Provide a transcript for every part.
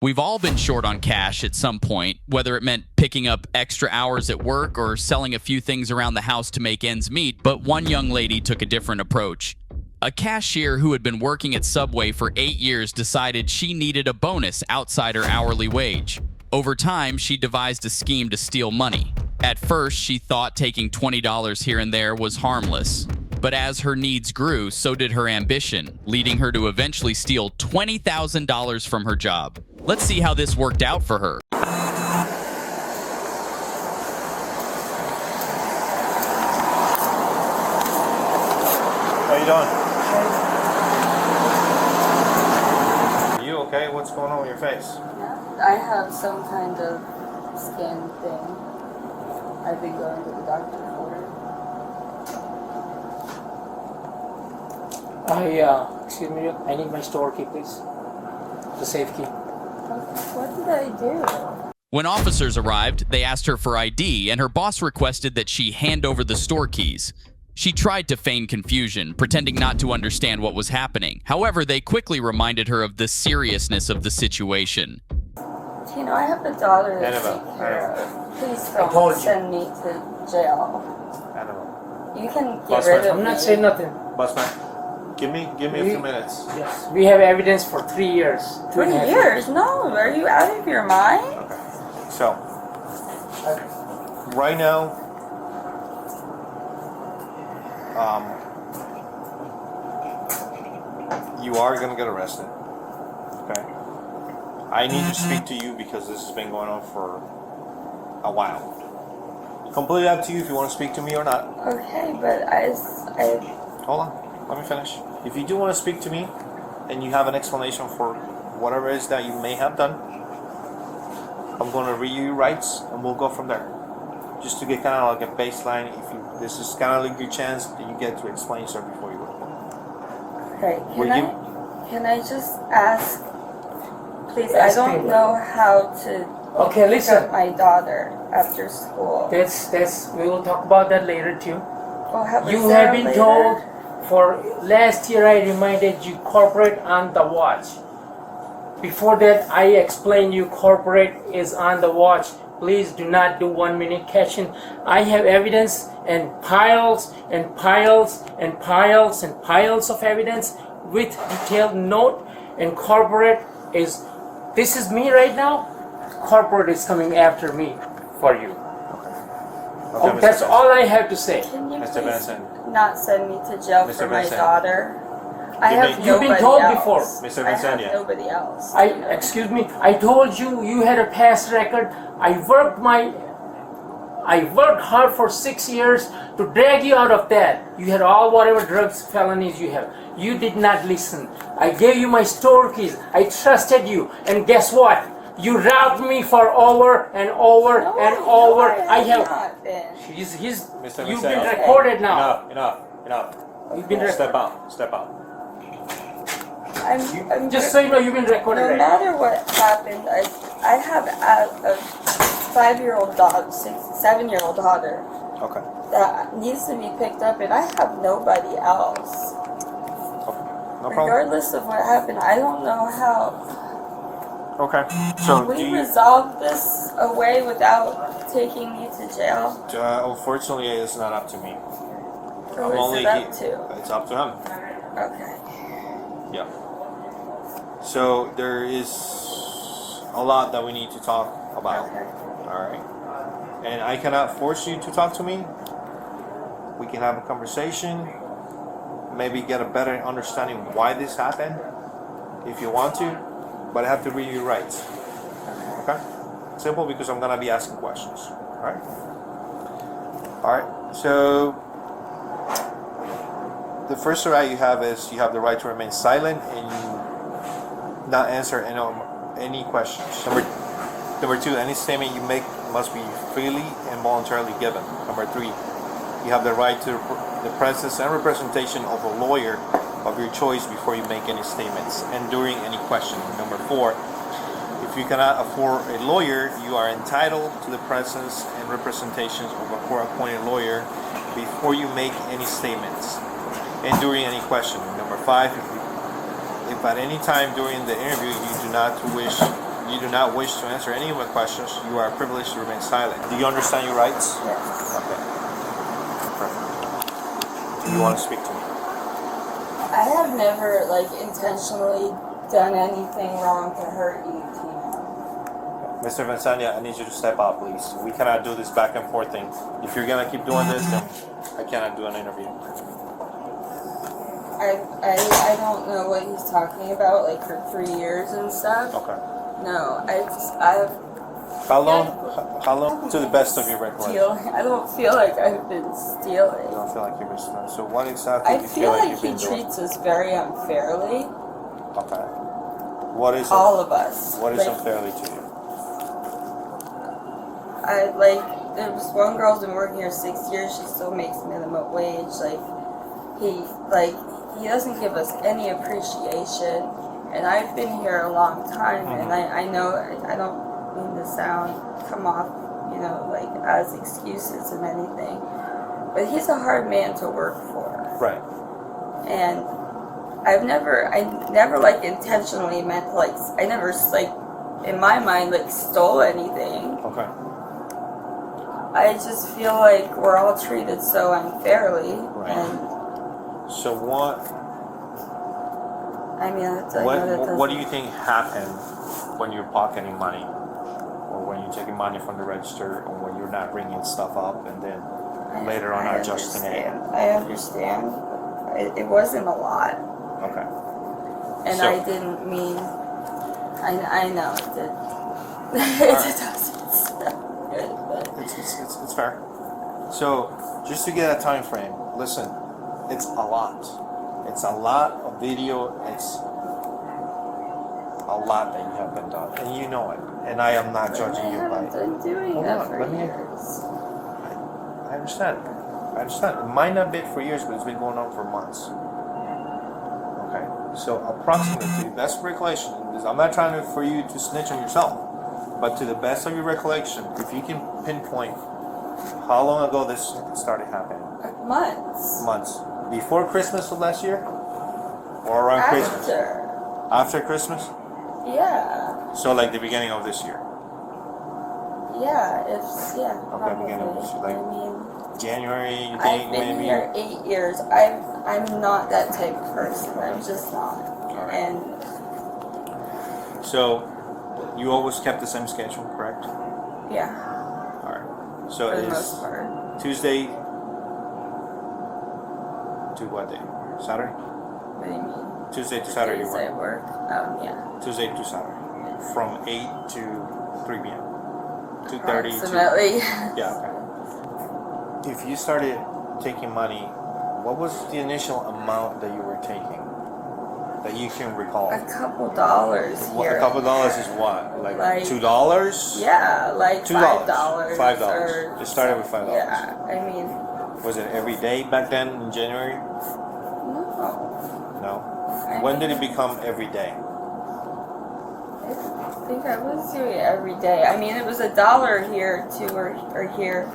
We've all been short on cash at some point, whether it meant picking up extra hours at work or selling a few things around the house to make ends meet, but one young lady took a different approach. A cashier who had been working at Subway for 8 years decided she needed a bonus outside her hourly wage. Over time, she devised a scheme to steal money. At first, she thought taking $20 here and there was harmless. But as her needs grew, so did her ambition, leading her to eventually steal $20,000 from her job. Let's see how this worked out for her. How you doing? Are you okay? What's going on with your face? I have some kind of skin thing. I've been going to the doctor for Excuse me, I need my store key, please. The safe key. What did I do? When officers arrived, they asked her for ID, and her boss requested that she hand over the store keys. She tried to feign confusion, pretending not to understand what was happening. However, they quickly reminded her of the seriousness of the situation. Tino, I have a daughter to take care of. Please don't send me to jail. You can get rid of me. I'm not saying nothing. Bossman, give me a few minutes. Yes, we have evidence for 3 years. 3 years? No, are you out of your mind? Okay. So, right now, you are going to get arrested. Okay. I need to speak to you because this has been going on for a while. Completely up to you if you want to speak to me or not. Okay, but I Hold on. Let me finish. If you do want to speak to me and you have an explanation for whatever it is that you may have done, I'm going to read you your rights and we'll go from there. Just to get kind of like a baseline. This is kind of like your chance that you get to explain yourself before you go. Okay, can I just ask, please, I don't know how to pick up my daughter after school. We will talk about that later too. Oh, You have been told for last year I reminded you corporate on the watch. Before that I explained you corporate is on the watch. Please do not do 1 minute cashing. I have evidence and piles and piles and piles and piles of evidence with detailed note, and corporate is, this is me right now. Corporate is coming after me for you. Okay, That's all I have to say. Can you Mr. please Benson. not send me to jail Mr. for my Benson. daughter? I have You've been nobody told else. before. Mr. I have Vincenia. nobody else. Excuse me, I told you you had a past record. I worked hard for 6 years to drag you out of that. You had all whatever drugs, felonies you have. You did not listen. I gave you my store keys. I trusted you. And guess what? You robbed me for over and over and over. I have not been. Mr. You've Vincenia. been recorded now. Enough. You've been Step out. I'm Just so you know, you've been recorded no right now. matter what happened, I have a 5-year-old daughter, 7-year-old daughter Okay. that needs to be picked up, and I have nobody else. No problem. Regardless of what happened, I don't know how. Okay. So Will you resolve this away without taking me to jail? Unfortunately, it's not up to me. Who is it up to? It's up to him. Okay. Yeah. So there is a lot that we need to talk about. Okay. All right. And I cannot force you to talk to me. We can have a conversation. Maybe get a better understanding why this happened, if you want to. But I have to read your rights. Okay? Simple, because I'm gonna be asking questions. All right. All right. So the first right you have is you have the right to remain silent and not answer any questions. Number two, any statement you make must be freely and voluntarily given. Number three, you have the right to the presence and representation of a lawyer of your choice before you make any statements and during any questioning. Number four, if you cannot afford a lawyer, you are entitled to the presence and representations of a court-appointed lawyer before you make any statements and during any questioning. Number five, if at any time during the interview you do do not wish to answer any of my questions, you are privileged to remain silent. Do you understand your rights? Yes. Okay. Perfect. Do you want to speak to me? I have never like intentionally done anything wrong to hurt you, Tina. Mr. Vincania, I need you to step out, please. We cannot do this back and forth thing. If you're gonna keep doing this, then I cannot do an interview. I don't know what he's talking about, like for 3 years and stuff. Okay. No, How long? To the best of your recollection. I don't feel like I've been You stealing. don't feel like you've been stealing. So what exactly I do you feel like you've he been doing? treats us very unfairly. Okay. What is All of us. What is like, unfairly to you? There was one girl's been working here 6 years. She still makes minimum wage. He doesn't give us any appreciation. And I've been here a long time, and I know I don't mean to come off, like as excuses and anything. But he's a hard man to work for. Right. And I never like intentionally meant to I never in my mind stole anything. Okay. I just feel like we're all treated so unfairly. Right. And So what? I mean, What do you think happened when you're pocketing money, or when you're taking money from the register, or when you're not bringing stuff up, and then later on adjusting it? I understand. It wasn't a lot. Okay. And So- I didn't mean. I know it did. It doesn't sound good, but It's fair. So just to get a time frame, listen, it's a lot. It's a lot of video. It's a lot that you have been done, and you know it. And I am not judging I you haven't by. been doing Hold that on, for let me- years. I understand. I understand. It might not be for years, but it's been going on for months. Okay. So approximately, best recollection. I'm not trying for you to snitch on yourself, but to the best of your recollection, if you can pinpoint how long ago this started happening. Months. Months. Before Christmas of last year? Or around Christmas? After Christmas? Yeah. So like the beginning of this year? Yeah. Okay, beginning of this year. Like I mean, January, you I've think been maybe? here 8 years. I'm not that type of person. I'm just not. Alright. And So you always kept the same schedule, correct? yeah, Alright. So for the it's most part. Tuesday to what day? Saturday? What do you mean? Tuesday to Saturday you Days I work. work. Yeah. Tuesday to Saturday. From 8 to 3 p.m. 2:30 to... Approximately. Yeah, okay. If you started taking money, what was the initial amount that you were taking that you can recall? A couple dollars here. A couple dollars is what? Like $2? Yeah, like $2. $5. $5. or- It started with $5. Yeah, I mean, Was it every day back then in January? no. No. I When did mean, it become every day? I think I was doing it every day. I mean, it was $1 here, too, or here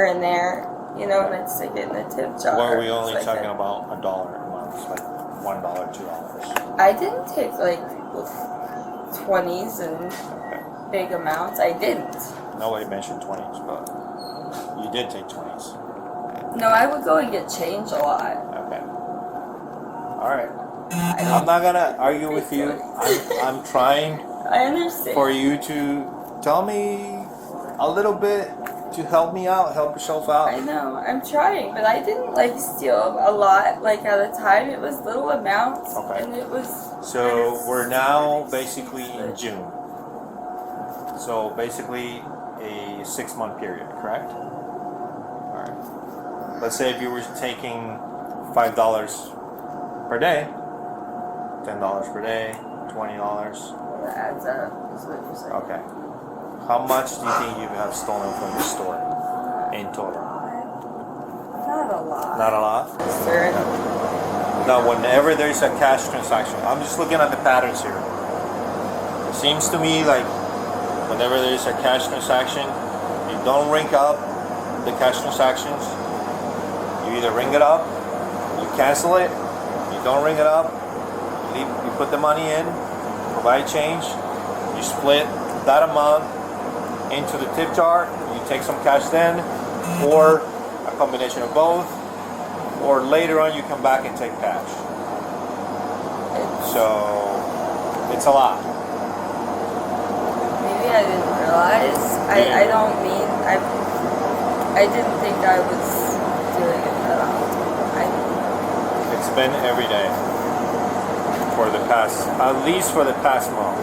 and there. And I'd stick it in the tip jar. Or were we only It's like talking about $1 a month? Like $1, $2? I didn't take 20s and Okay. big amounts. I didn't. Nobody mentioned 20s, but you did take 20s. No, I would go and get change a lot. Okay. All right. I I'm don't. not gonna argue with you. I'm trying I understand. for you to tell me a little bit to help me out, help yourself I out. know. I'm trying, but I didn't steal a lot at a time. It was little amounts, Okay. and it was. So we're now basically in June. So basically a 6-month period, correct? All right. Let's say if you were taking $5 per day, $10 per day, $20. That adds up. Is what you're saying. Okay. How much do you think you have stolen from the store in total? Not a lot. Not a lot? Sir. Now, whenever there's a cash transaction, I'm just looking at the patterns here. It seems to me like whenever there's a cash transaction, you don't ring up the cash transactions. You either ring it up, you cancel it, you don't ring it up, you put the money in, provide change, you split that amount into the tip jar, you take some cash then, or a combination of both, or later on you come back and take cash. So it's a lot. Maybe I didn't realize. I don't mean I didn't think I was doing it at all. It's been every day for the past, at least for the past month.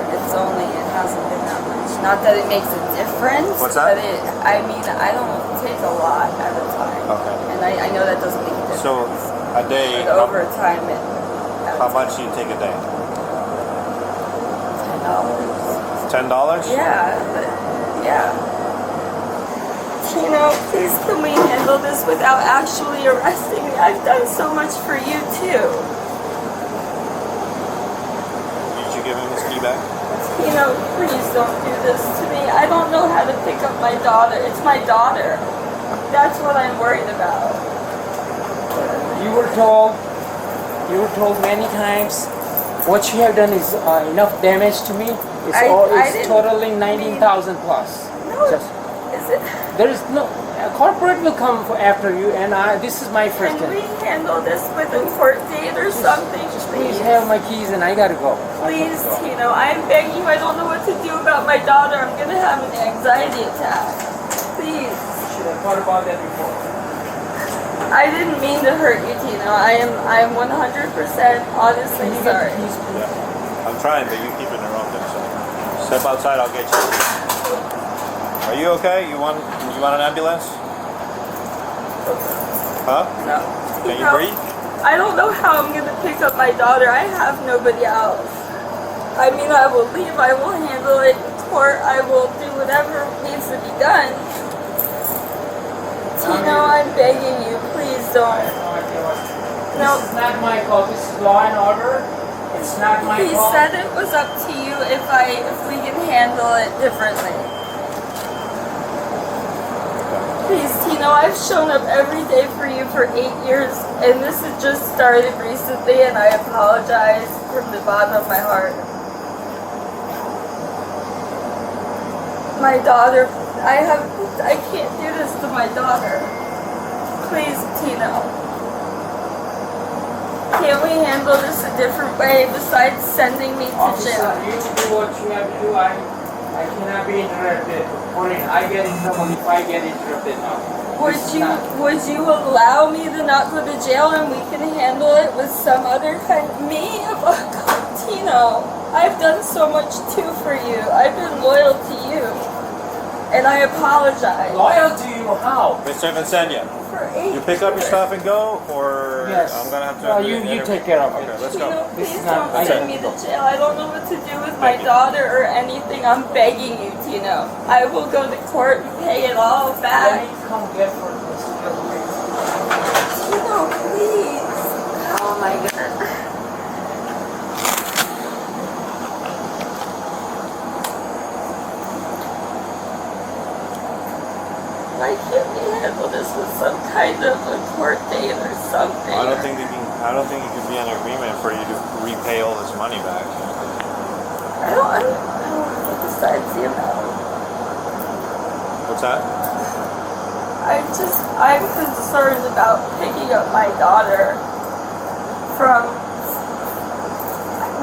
It hasn't been that much. Not that it makes a difference. What's that? But I don't take a lot at a time. Okay. And I know that doesn't make a difference. So a day, But over time, how much do you take a day? $10. $10? Yeah. Tino, please can we handle this without actually arresting me? I've done so much for you too. Did you give him his key back? Tino, please don't do this to me. I don't know how to pick up my daughter. It's my daughter. That's what I'm worried about. You were told many times, what you have done is enough damage to me. It's totaling 19,000 plus. No, Just, is it? there is no corporate will come after you, and this is my first Can we time. handle this with a court date or something? Just please have my keys, and I gotta go. Please, Tino, I'm begging you. I don't know what to do about my daughter. I'm gonna have an anxiety attack. Please. Should have thought about that before. I didn't mean to hurt you, Tino. I am 100% honestly Can you get sorry. the keys, please? Yeah. I'm trying, but you keep interrupting. So step outside, I'll get you. Are you okay? You want an ambulance? Huh? No. Can you Tino, breathe? I don't know how I'm gonna pick up my daughter. I have nobody else. I mean, I will leave. I will handle it in court. I will do whatever needs to be done. Tino, I'm begging you. Please don't. No. This is not my call. This is law and order. It's not my He call. said it was up to you if we can handle it differently. Please, Tino, I've shown up every day for you for 8 years, and this has just started recently, and I apologize from the bottom of my heart. My daughter, I can't do this to my daughter. Please, Tino. Can't we handle this a different way besides sending me to Officer, jail? you do what you have to do. I cannot be interrupted. I get in trouble if I get interrupted now. Would you allow me to not go to jail and we can handle it with some other kind of me? Tino, I've done so much too for you. I've been loyal to you. And I apologize. Loyal to you? How? Mr. Vincenia, For 8 you pick up your years. stuff and go, or Yes. I'm gonna have to. Well, you take care of it. Okay, let's Tino, go. This please is not- don't I send gotta me to go. jail. I don't know what to do with my Thank you. daughter or anything. I'm begging you, Tino. I will go to court and pay it all Let back. me come get for this. Tino, please. How am I gonna... Why can't we handle this with some kind of a court date or something? I don't think it could be an agreement for you to repay all this money back. I don't know besides the amount. What's that? I'm concerned about picking up my daughter from,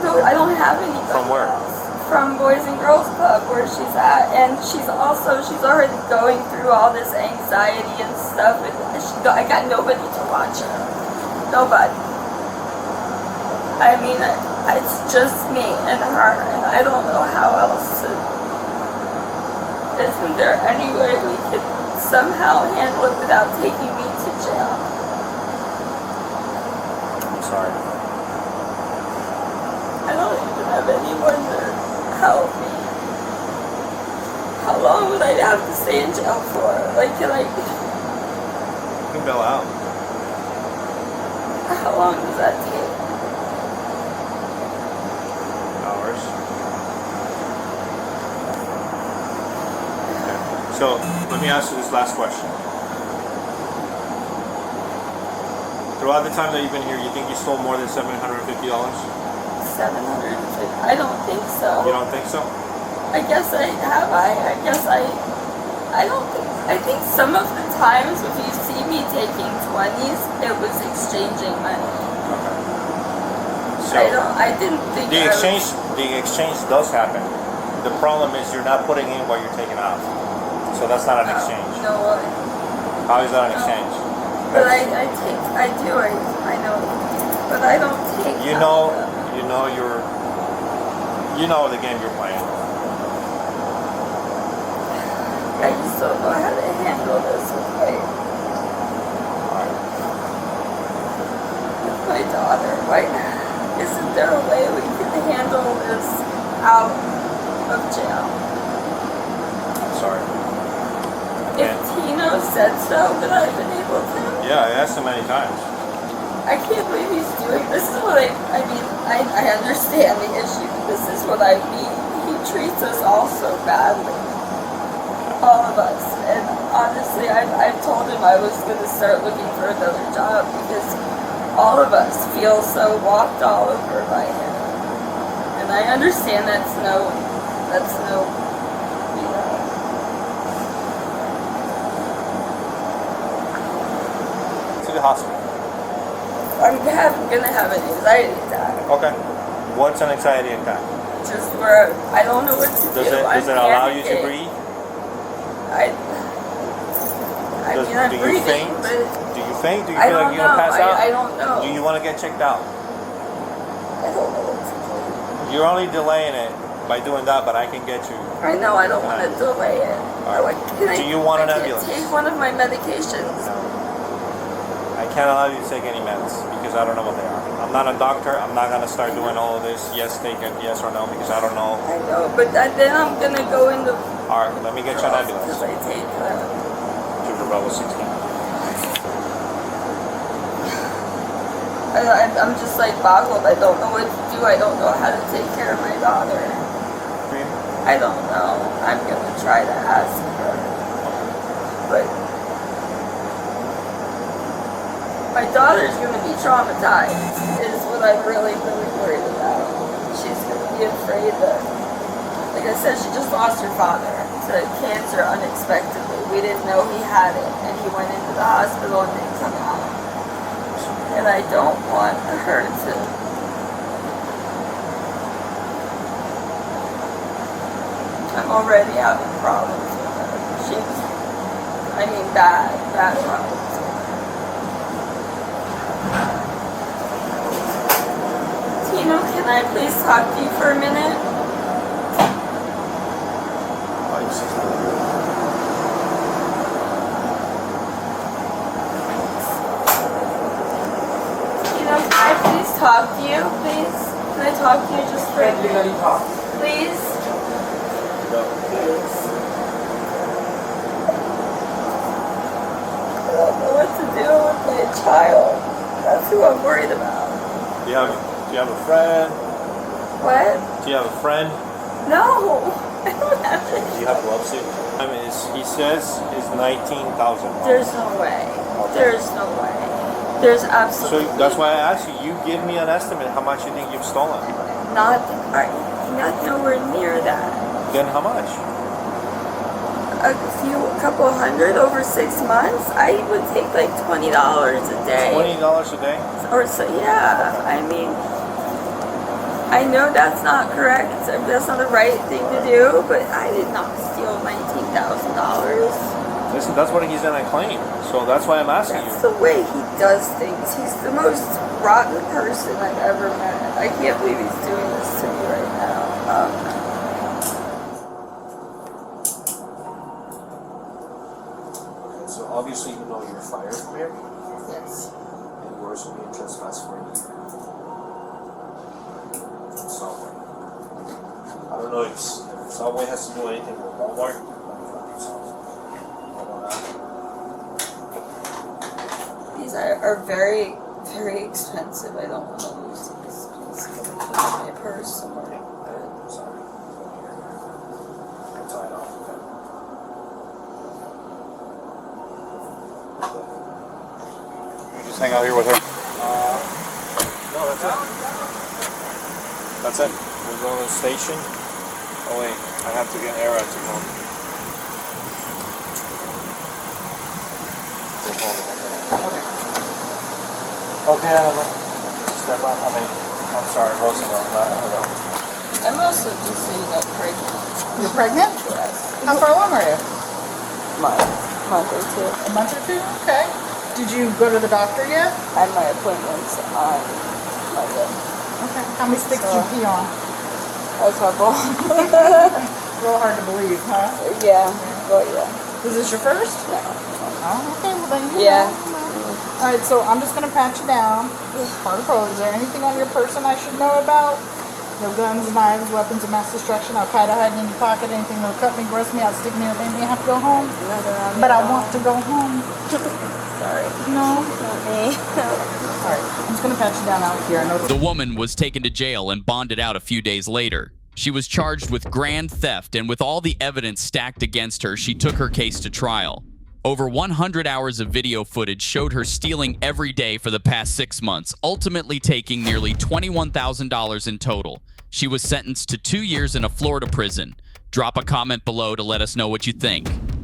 I don't have anybody From where? else. From Boys and Girls Club where she's at, and she's already going through all this anxiety and stuff, and I got nobody to watch her. Nobody. I mean, it's just me and her, and I don't know how else to... Isn't there any way we could somehow handle it without taking me to jail? I'm sorry. I don't even have anyone to help me. How long would I have to stay in jail for? Like, can I... You can bail out. How long does that take? Hours. Okay. So let me ask you this last question. Throughout the time that you've been here, you think you stole more than $750? $750? $750. I don't think so. You don't think so? I guess I have. I guess I don't think. I think some of the times if you see me taking 20s, it was exchanging money. Okay. So I didn't think the exchange does happen. The problem is you're not putting in what you're taking out. So that's not an exchange. No. How is that an exchange? But I know. But I don't take. You know the game you're playing. I just don't know how to handle this with my daughter. Like, isn't there a way we can handle this out of jail? Sorry. If Tino said so, but I've been able to. Yeah, I asked him many times. I can't believe he's doing this. Is what I mean. I understand the issue, but this is what I mean. He treats us all so badly. All of us. And honestly, I've told him I was going to start looking for another job because all of us feel so walked all over by him. And I understand that's no, you know. To the hospital. I'm gonna have an anxiety attack. Okay. What's an anxiety attack? Just where I don't know what to do. Does it allow you to breathe? I'm Do you breathing, faint? but Do you faint? Do you I feel like don't you're gonna know. pass out? I don't know. Do you want to get checked out? I don't know what to do. You're only delaying it by doing that, but I can get you. I know I don't want to delay it. Alright. Do you want an ambulance? Take one of my medications. No. I can't allow you to take any meds because I don't know what they are. I'm not a doctor. I'm not gonna start doing all of this. Yes, take it. Yes or no, because I don't know. I know, but then I'm gonna go into. All right, let me get you an ambulance. Because I take Sugar level 16. I'm just like boggled. I don't know what to do. I don't know how to take care of my daughter. Cream? I don't know. I'm gonna try to ask her, but my daughter's gonna be traumatized. Is what I'm really, really worried about. She's gonna be afraid that, like I said, she just lost her father to cancer unexpectedly. We didn't know he had it, and he went into the hospital and didn't come out. And I don't want her to. I'm already having problems with her. Bad problems with her. Tino, can I please talk to you for a minute? Tino, can I please talk to you, please? Can I talk to you just for a minute? Please? Please. I don't know what to do with my child. That's who I'm worried about. Do you have a friend? What? Do you have a friend? No, I don't have Do it. you have gloves here? He says is 19,000. There's no way. There's no way. There's So absolutely that's why I asked you. You give me an estimate how much you think you've stolen. not nowhere near that. Then how much? A couple hundred over 6 months. I would take like $20 a day. $20 a day? Or so, yeah. I mean, I know that's not correct. That's not the right thing to do. But I did not steal $19,000. Listen, that's what he's gonna claim. So that's why I'm asking That's you. the way he does things. He's the most rotten person I've ever met. I can't believe he's doing this to me right now. So obviously you know you're fired from here, Yes. and yours will be a trespass for a year. Subway. I don't know if Subway has to do anything with Walmart. These are very, very expensive. I don't want to lose these. Please put them in my purse somewhere. Sorry. I'll tie it off. Okay. Just hang out here with her. No, that's it. That's it. We're going to the station. Oh wait, I have to get Era to come. Okay, step up. I'm sorry, Roosevelt. I'm also just so you know pregnant. You're pregnant? Yes. How far along are you? Month or two. A month or two? Okay. Did you go to the doctor yet? I have my appointments on Monday. Okay. How many sticks did you pee on? A couple. A little hard to believe, huh? Yeah. Well, yeah. Was this your first? No. Oh, okay. Well, then you Yeah. know. All right, so I'm just going to pat you down. Part of Is there anything on your person I should know about? No guns, knives, weapons of mass destruction, Al-Qaeda hiding in your pocket, anything that'll cut me, gross me out, stick me, or make me have to go home? But I want to go home. Sorry. No? Not me. All right, I'm just going to pat you down out here. I know The woman was taken to jail and bonded out a few days later. She was charged with grand theft, and with all the evidence stacked against her, she took her case to trial. Over 100 hours of video footage showed her stealing every day for the past 6 months, ultimately taking nearly $21,000 in total. She was sentenced to 2 years in a Florida prison. Drop a comment below to let us know what you think.